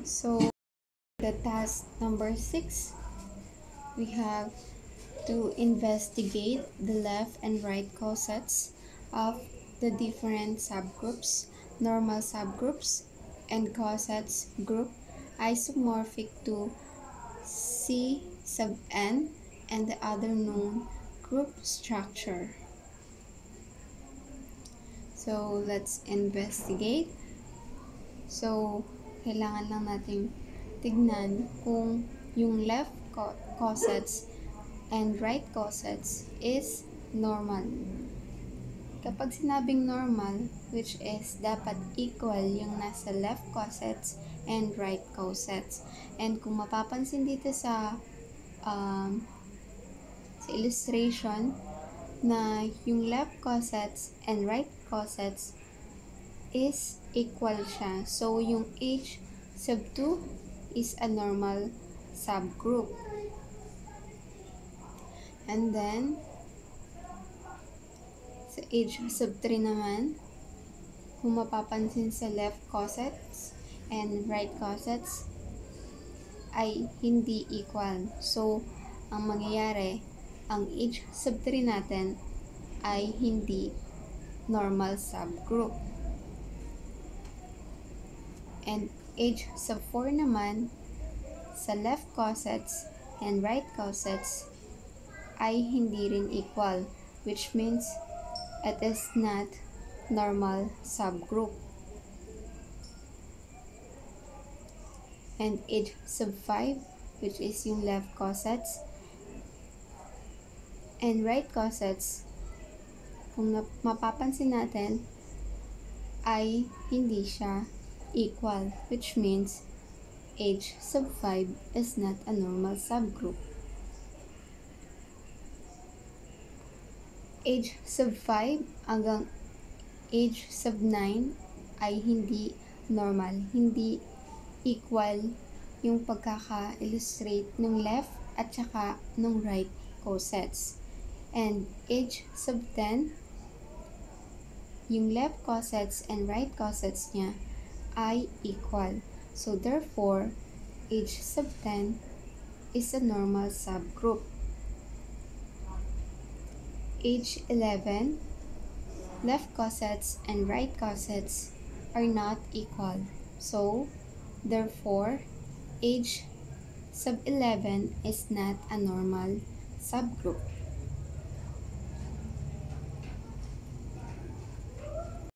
So the task number 6, we have to investigate the left and right cosets of the different subgroups, normal subgroups, and cosets group isomorphic to C sub n and the other known group structure. So let's investigate. So kailangan lang nating tignan kung yung left cosets and right cosets is normal. Kapag sinabing normal, which is dapat equal yung nasa left cosets and right cosets. And kung mapapansin dito sa illustration na yung left cosets and right cosets is equal siya. So, yung H sub 2 is a normal subgroup. And then, sa H sub 3 naman, kung mapapansin sa left cosets and right cosets, ay hindi equal. So, ang mangyayari, ang H sub 3 natin ay hindi normal subgroup. And H sub 4 naman, sa left cosets and right cosets ay hindi rin equal, which means it is not normal subgroup. And H sub 5, which is yung left cosets and right cosets, kung mapapansin natin, ay hindi siya equal, which means H sub 5 is not a normal subgroup. H sub 5 hanggang H sub 9 ay hindi normal, hindi equal yung pagkaka-illustrate ng left at saka ng right cosets. And H sub 10, yung left cosets and right cosets niya ay equal. So therefore, H sub 10 is a normal subgroup. H11, left cosets and right cosets are not equal. So therefore, H sub 11 is not a normal subgroup.